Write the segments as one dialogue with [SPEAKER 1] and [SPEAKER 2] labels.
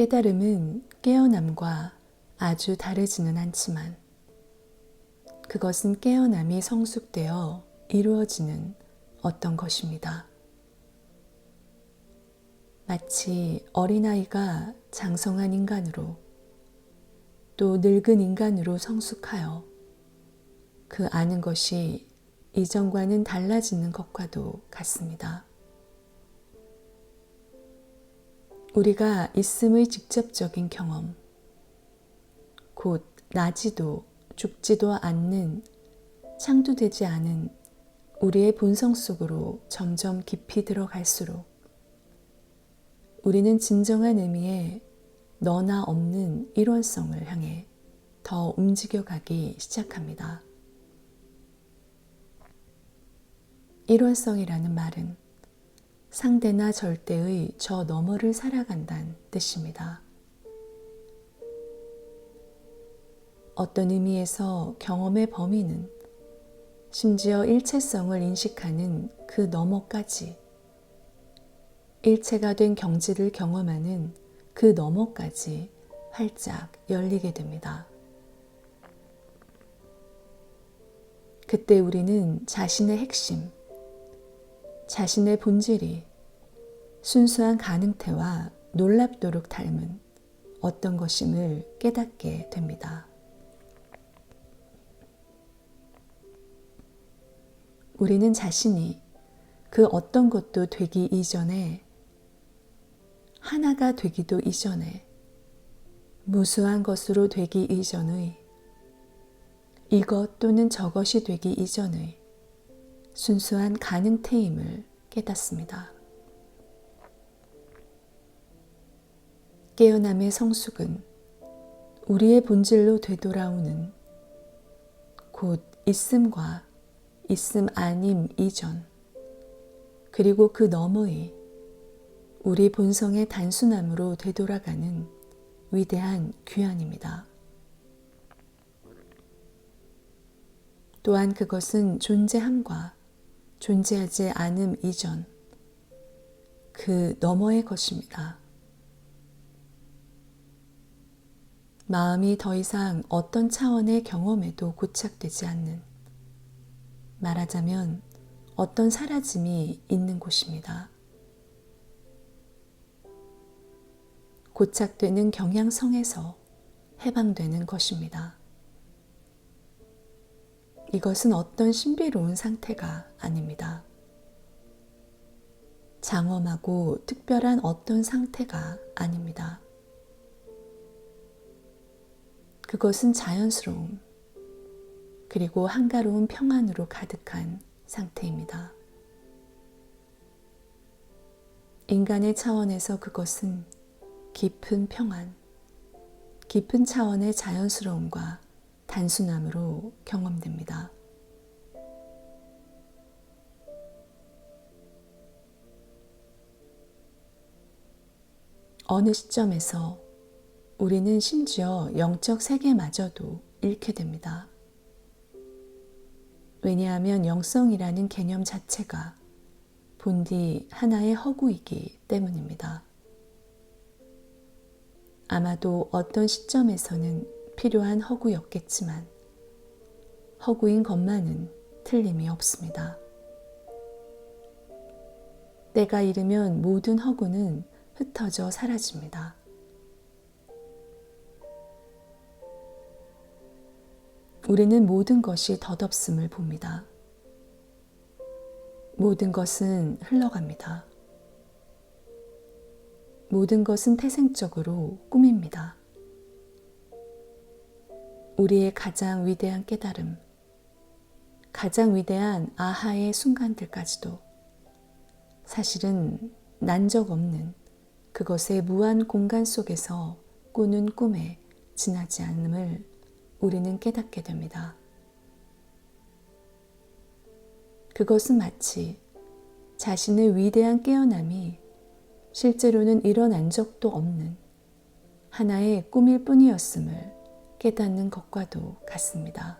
[SPEAKER 1] 깨달음은 깨어남과 아주 다르지는 않지만 그것은 깨어남이 성숙되어 이루어지는 어떤 것입니다. 마치 어린아이가 장성한 인간으로 또 늙은 인간으로 성숙하여 그 아는 것이 이전과는 달라지는 것과도 같습니다. 우리가 있음의 직접적인 경험, 곧 나지도 죽지도 않는 창조되지 않은 우리의 본성 속으로 점점 깊이 들어갈수록 우리는 진정한 의미의 너나 없는 일원성을 향해 더 움직여가기 시작합니다. 일원성이라는 말은 상대나 절대의 저 너머를 살아간다는 뜻입니다. 어떤 의미에서 경험의 범위는 심지어 일체성을 인식하는 그 너머까지, 일체가 된 경지를 경험하는 그 너머까지 활짝 열리게 됩니다. 그때 우리는 자신의 핵심, 자신의 본질이 순수한 가능태와 놀랍도록 닮은 어떤 것임을 깨닫게 됩니다. 우리는 자신이 그 어떤 것도 되기 이전에, 하나가 되기도 이전에, 무수한 것으로 되기 이전의, 이것 또는 저것이 되기 이전의 순수한 가능태임을 깨닫습니다. 깨어남의 성숙은 우리의 본질로 되돌아오는 곧 있음과 있음 아님 이전, 그리고 그 너머의 우리 본성의 단순함으로 되돌아가는 위대한 귀환입니다. 또한 그것은 존재함과 존재하지 않음 이전, 그 너머의 것입니다. 마음이 더 이상 어떤 차원의 경험에도 고착되지 않는, 말하자면 어떤 사라짐이 있는 곳입니다. 고착되는 경향성에서 해방되는 것입니다. 이것은 어떤 신비로운 상태가 아닙니다. 장엄하고 특별한 어떤 상태가 아닙니다. 그것은 자연스러움, 그리고 한가로운 평안으로 가득한 상태입니다. 인간의 차원에서 그것은 깊은 평안, 깊은 차원의 자연스러움과 단순함으로 경험됩니다. 어느 시점에서 우리는 심지어 영적 세계마저도 잃게 됩니다. 왜냐하면 영성이라는 개념 자체가 본디 하나의 허구이기 때문입니다. 아마도 어떤 시점에서는 필요한 허구였겠지만 허구인 것만은 틀림이 없습니다. 때가 이르면 모든 허구는 흩어져 사라집니다. 우리는 모든 것이 덧없음을 봅니다. 모든 것은 흘러갑니다. 모든 것은 태생적으로 꿈입니다. 우리의 가장 위대한 깨달음, 가장 위대한 아하의 순간들까지도 사실은 난 적 없는 그것의 무한 공간 속에서 꾸는 꿈에 지나지 않음을 우리는 깨닫게 됩니다. 그것은 마치 자신의 위대한 깨어남이 실제로는 일어난 적도 없는 하나의 꿈일 뿐이었음을 깨닫는 것과도 같습니다.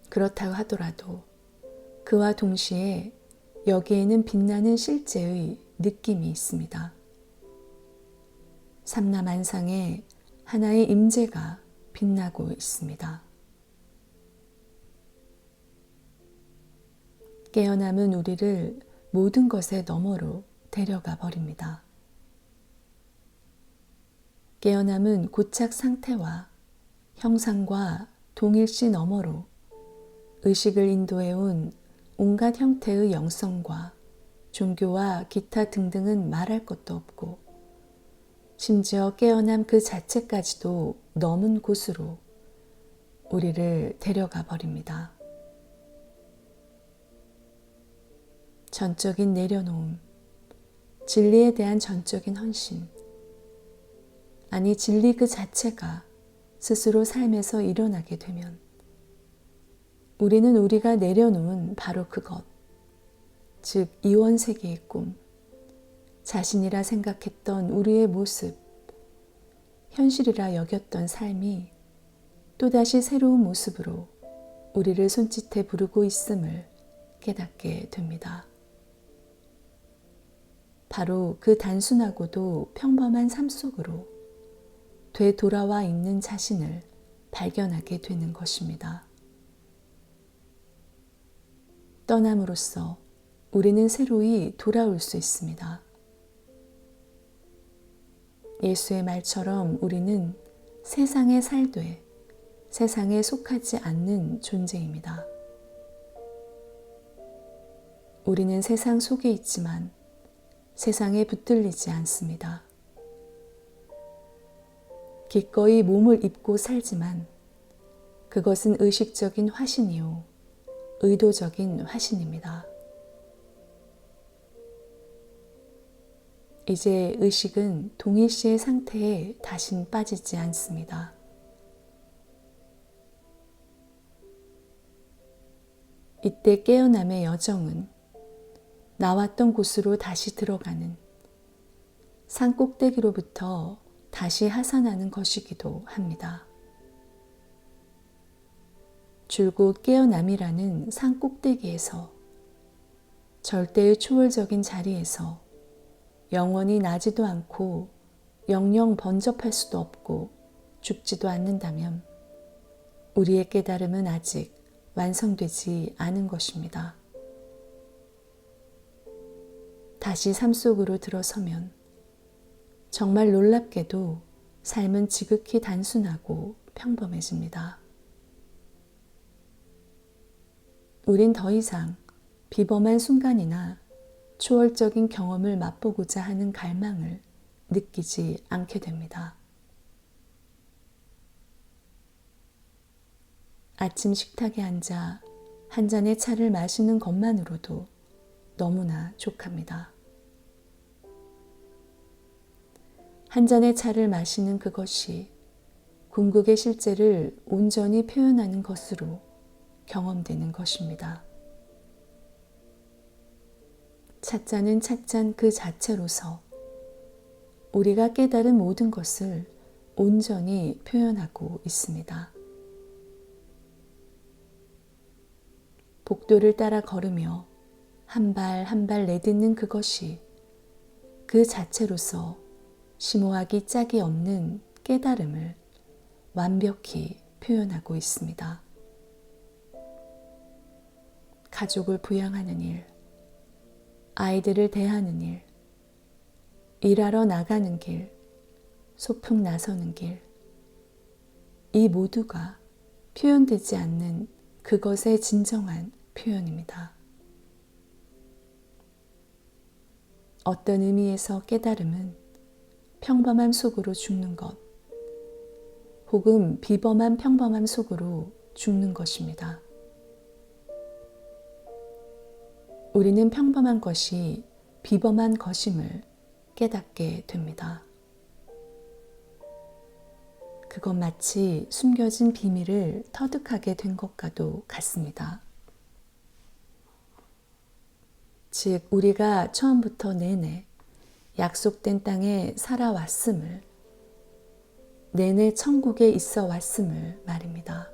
[SPEAKER 1] 그렇다고 하더라도 그와 동시에 여기에는 빛나는 실제의 느낌이 있습니다. 삼라만상에 하나의 임재가 빛나고 있습니다. 깨어남은 우리를 모든 것의 너머로 데려가 버립니다. 깨어남은 고착 상태와 형상과 동일시 너머로 의식을 인도해온 온갖 형태의 영성과 종교와 기타 등등은 말할 것도 없고 심지어 깨어남 그 자체까지도 넘은 곳으로 우리를 데려가 버립니다. 전적인 내려놓음, 진리에 대한 전적인 헌신, 아니 진리 그 자체가 스스로 삶에서 일어나게 되면 우리는 우리가 내려놓은 바로 그것, 즉 이원세계의 꿈, 자신이라 생각했던 우리의 모습, 현실이라 여겼던 삶이 또다시 새로운 모습으로 우리를 손짓해 부르고 있음을 깨닫게 됩니다. 바로 그 단순하고도 평범한 삶 속으로 되돌아와 있는 자신을 발견하게 되는 것입니다. 떠남으로써 우리는 새로이 돌아올 수 있습니다. 예수의 말처럼 우리는 세상에 살되 세상에 속하지 않는 존재입니다. 우리는 세상 속에 있지만 세상에 붙들리지 않습니다. 기꺼이 몸을 입고 살지만 그것은 의식적인 화신이요, 의도적인 화신입니다. 이제 의식은 동일시의 상태에 다신 빠지지 않습니다. 이때 깨어남의 여정은 나왔던 곳으로 다시 들어가는 산 꼭대기로부터 다시 하산하는 것이기도 합니다. 줄곧 깨어남이라는 산 꼭대기에서 절대의 초월적인 자리에서 영원히 나지도 않고 영영 번접할 수도 없고 죽지도 않는다면 우리의 깨달음은 아직 완성되지 않은 것입니다. 다시 삶 속으로 들어서면 정말 놀랍게도 삶은 지극히 단순하고 평범해집니다. 우린 더 이상 비범한 순간이나 초월적인 경험을 맛보고자 하는 갈망을 느끼지 않게 됩니다. 아침 식탁에 앉아 한 잔의 차를 마시는 것만으로도 너무나 족합니다. 한 잔의 차를 마시는 그것이 궁극의 실제를 온전히 표현하는 것으로 경험되는 것입니다. 찻잔은 찻잔 그 자체로서 우리가 깨달은 모든 것을 온전히 표현하고 있습니다. 복도를 따라 걸으며 한 발 한 발 내딛는 그것이 그 자체로서 심오하기 짝이 없는 깨달음을 완벽히 표현하고 있습니다. 가족을 부양하는 일, 아이들을 대하는 일, 일하러 나가는 길, 소풍 나서는 길, 이 모두가 표현되지 않는 그것의 진정한 표현입니다. 어떤 의미에서 깨달음은 평범함 속으로 죽는 것, 혹은 비범한 평범함 속으로 죽는 것입니다. 우리는 평범한 것이 비범한 것임을 깨닫게 됩니다. 그건 마치 숨겨진 비밀을 터득하게 된 것과도 같습니다. 즉, 우리가 처음부터 내내 약속된 땅에 살아왔음을, 내내 천국에 있어 왔음을 말입니다.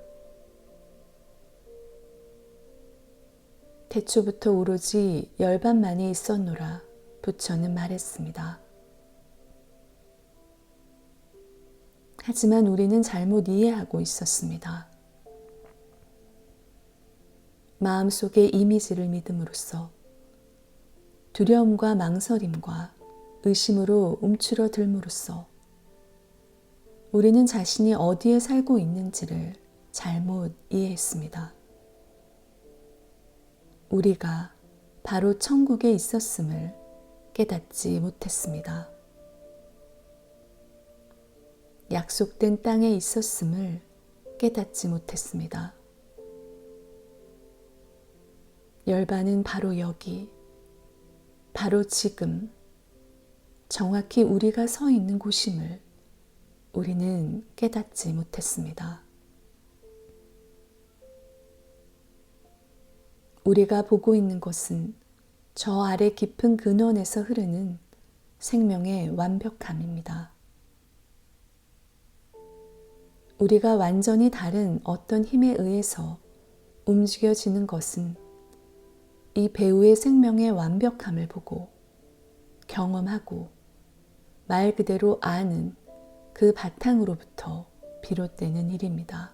[SPEAKER 1] 태초부터 오로지 열반만이 있었노라 부처는 말했습니다. 하지만 우리는 잘못 이해하고 있었습니다. 마음속의 이미지를 믿음으로써 두려움과 망설임과 의심으로 움츠러들므로써 우리는 자신이 어디에 살고 있는지를 잘못 이해했습니다. 우리가 바로 천국에 있었음을 깨닫지 못했습니다. 약속된 땅에 있었음을 깨닫지 못했습니다. 열반은 바로 여기, 바로 지금, 정확히 우리가 서 있는 곳임을 우리는 깨닫지 못했습니다. 우리가 보고 있는 것은 저 아래 깊은 근원에서 흐르는 생명의 완벽함입니다. 우리가 완전히 다른 어떤 힘에 의해서 움직여지는 것은 이 배우의 생명의 완벽함을 보고 경험하고 말 그대로 아는 그 바탕으로부터 비롯되는 일입니다.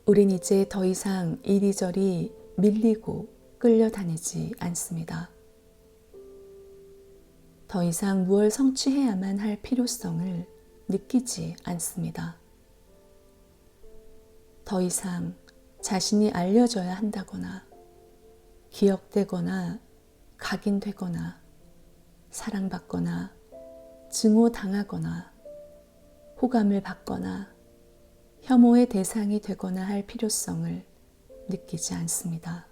[SPEAKER 1] 우린 이제 더 이상 이리저리 밀리고 끌려다니지 않습니다. 더 이상 무엇을 성취해야만 할 필요성을 느끼지 않습니다. 더 이상 자신이 알려져야 한다거나 기억되거나 각인되거나 사랑받거나 증오당하거나 호감을 받거나 혐오의 대상이 되거나 할 필요성을 느끼지 않습니다.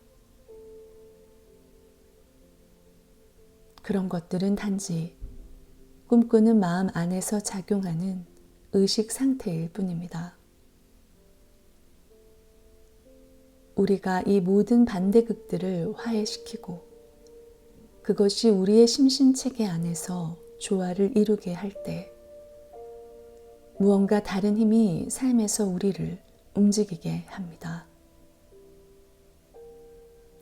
[SPEAKER 1] 그런 것들은 단지 꿈꾸는 마음 안에서 작용하는 의식 상태일 뿐입니다. 우리가 이 모든 반대극들을 화해시키고 그것이 우리의 심신체계 안에서 조화를 이루게 할 때 무언가 다른 힘이 삶에서 우리를 움직이게 합니다.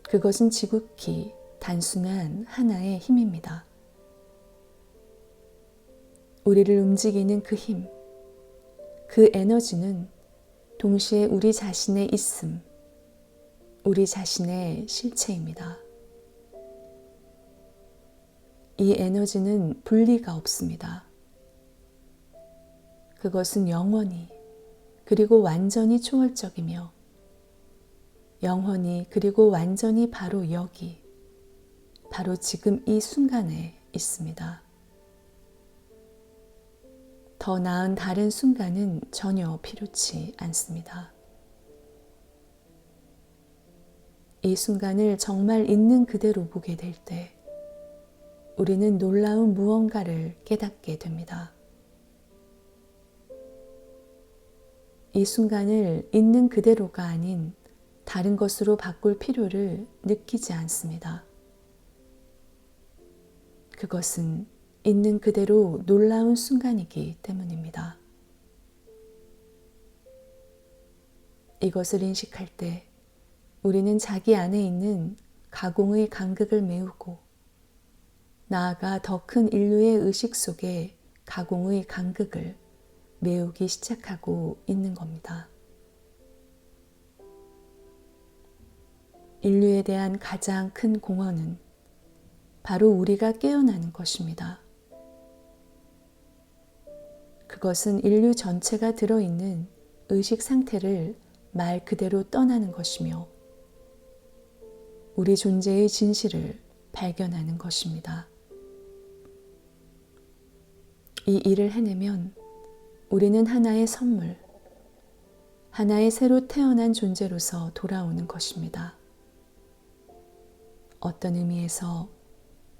[SPEAKER 1] 그것은 지극히 단순한 하나의 힘입니다. 우리를 움직이는 그 힘, 그 에너지는 동시에 우리 자신의 있음, 우리 자신의 실체입니다. 이 에너지는 분리가 없습니다. 그것은 영원히 그리고 완전히 초월적이며 영원히 그리고 완전히 바로 여기, 바로 지금 이 순간에 있습니다. 더 나은 다른 순간은 전혀 필요치 않습니다. 이 순간을 정말 있는 그대로 보게 될 때 우리는 놀라운 무언가를 깨닫게 됩니다. 이 순간을 있는 그대로가 아닌 다른 것으로 바꿀 필요를 느끼지 않습니다. 그것은 있는 그대로 놀라운 순간이기 때문입니다. 이것을 인식할 때 우리는 자기 안에 있는 가공의 간극을 메우고 나아가 더 큰 인류의 의식 속에 가공의 간극을 메우기 시작하고 있는 겁니다. 인류에 대한 가장 큰 공헌은 바로 우리가 깨어나는 것입니다. 그것은 인류 전체가 들어있는 의식 상태를 말 그대로 떠나는 것이며 우리 존재의 진실을 발견하는 것입니다. 이 일을 해내면 우리는 하나의 선물, 하나의 새로 태어난 존재로서 돌아오는 것입니다. 어떤 의미에서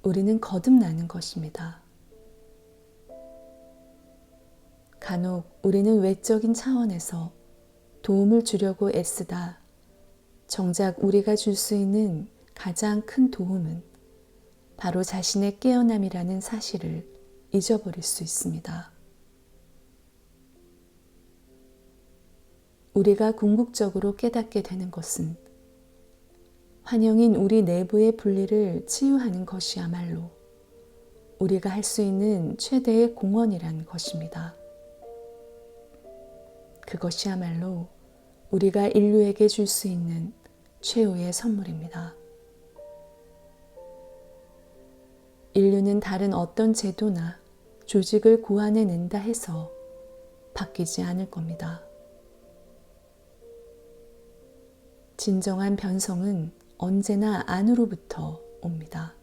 [SPEAKER 1] 우리는 거듭나는 것입니다. 간혹 우리는 외적인 차원에서 도움을 주려고 애쓰다 정작 우리가 줄 수 있는 가장 큰 도움은 바로 자신의 깨어남이라는 사실을 잊어버릴 수 있습니다. 우리가 궁극적으로 깨닫게 되는 것은 환영인 우리 내부의 분리를 치유하는 것이야말로 우리가 할 수 있는 최대의 공헌이란 것입니다. 그것이야말로 우리가 인류에게 줄 수 있는 최후의 선물입니다. 인류는 다른 어떤 제도나 조직을 고안해낸다 해서 바뀌지 않을 겁니다. 진정한 변성은 언제나 안으로부터 옵니다.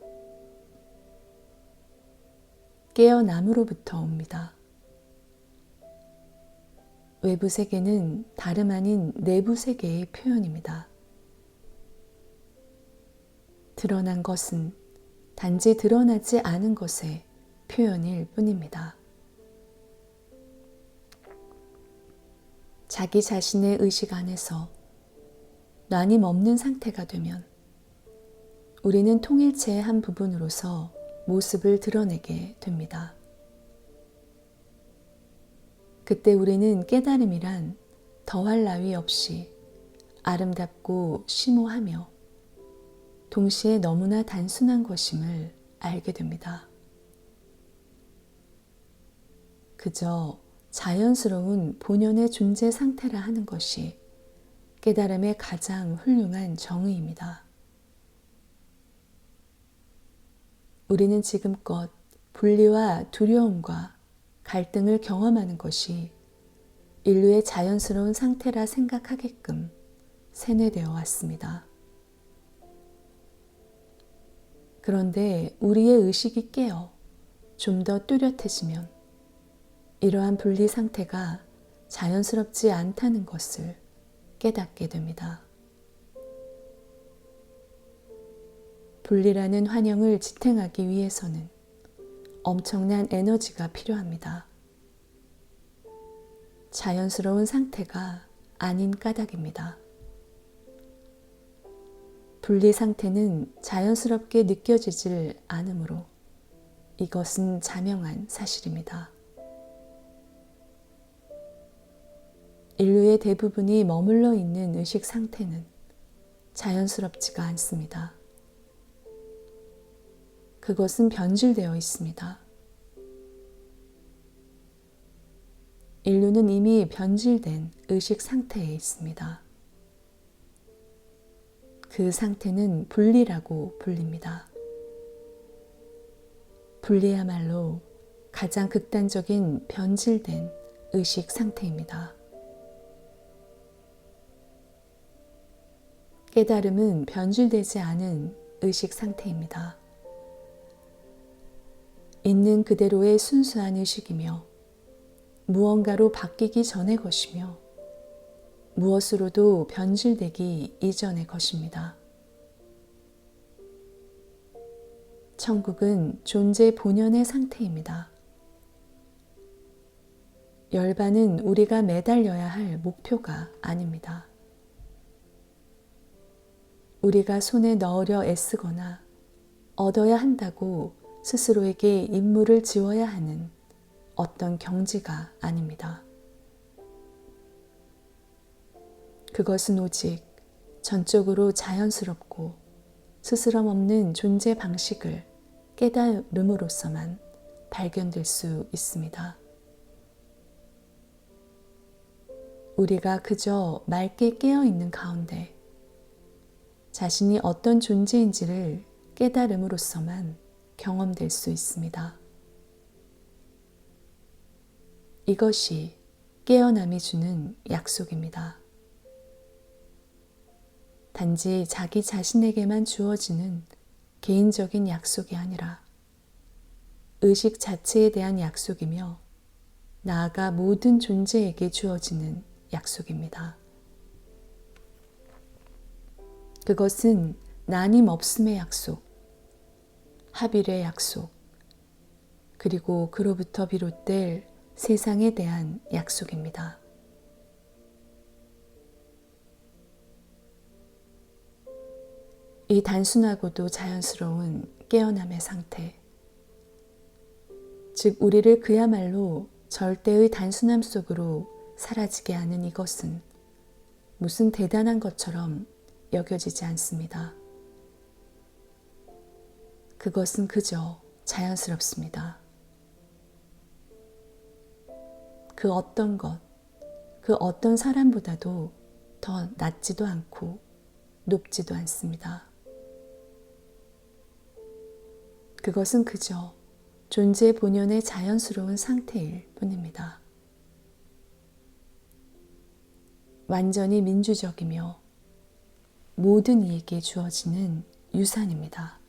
[SPEAKER 1] 깨어남으로부터 옵니다. 외부 세계는 다름 아닌 내부 세계의 표현입니다. 드러난 것은 단지 드러나지 않은 것의 표현일 뿐입니다. 자기 자신의 의식 안에서 나님 없는 상태가 되면 우리는 통일체의 한 부분으로서 모습을 드러내게 됩니다. 그때 우리는 깨달음이란 더할 나위 없이 아름답고 심오하며 동시에 너무나 단순한 것임을 알게 됩니다. 그저 자연스러운 본연의 존재 상태라 하는 것이 깨달음의 가장 훌륭한 정의입니다. 우리는 지금껏 분리와 두려움과 갈등을 경험하는 것이 인류의 자연스러운 상태라 생각하게끔 세뇌되어 왔습니다. 그런데 우리의 의식이 깨어 좀 더 뚜렷해지면 이러한 분리 상태가 자연스럽지 않다는 것을 깨닫게 됩니다. 분리라는 환영을 지탱하기 위해서는 엄청난 에너지가 필요합니다. 자연스러운 상태가 아닌 까닭입니다. 분리 상태는 자연스럽게 느껴지질 않으므로 이것은 자명한 사실입니다. 인류의 대부분이 머물러 있는 의식 상태는 자연스럽지가 않습니다. 그것은 변질되어 있습니다. 인류는 이미 변질된 의식 상태에 있습니다. 그 상태는 분리라고 불립니다. 분리야말로 가장 극단적인 변질된 의식 상태입니다. 깨달음은 변질되지 않은 의식 상태입니다. 있는 그대로의 순수한 의식이며 무언가로 바뀌기 전의 것이며 무엇으로도 변질되기 이전의 것입니다. 천국은 존재 본연의 상태입니다. 열반은 우리가 매달려야 할 목표가 아닙니다. 우리가 손에 넣으려 애쓰거나 얻어야 한다고 스스로에게 임무를 지어야 하는 어떤 경지가 아닙니다. 그것은 오직 전적으로 자연스럽고 스스럼 없는 존재 방식을 깨달음으로써만 발견될 수 있습니다. 우리가 그저 맑게 깨어있는 가운데 자신이 어떤 존재인지를 깨달음으로써만 경험될 수 있습니다. 이것이 깨어남이 주는 약속입니다. 단지 자기 자신에게만 주어지는 개인적인 약속이 아니라 의식 자체에 대한 약속이며 나아가 모든 존재에게 주어지는 약속입니다. 그것은 나님 없음의 약속, 합일의 약속, 그리고 그로부터 비롯될 세상에 대한 약속입니다. 이 단순하고도 자연스러운 깨어남의 상태, 즉 우리를 그야말로 절대의 단순함 속으로 사라지게 하는 이것은 무슨 대단한 것처럼 여겨지지 않습니다. 그것은 그저 자연스럽습니다. 그 어떤 것, 그 어떤 사람보다도 더 낮지도 않고 높지도 않습니다. 그것은 그저 존재 본연의 자연스러운 상태일 뿐입니다. 완전히 민주적이며 모든 이에게 주어지는 유산입니다.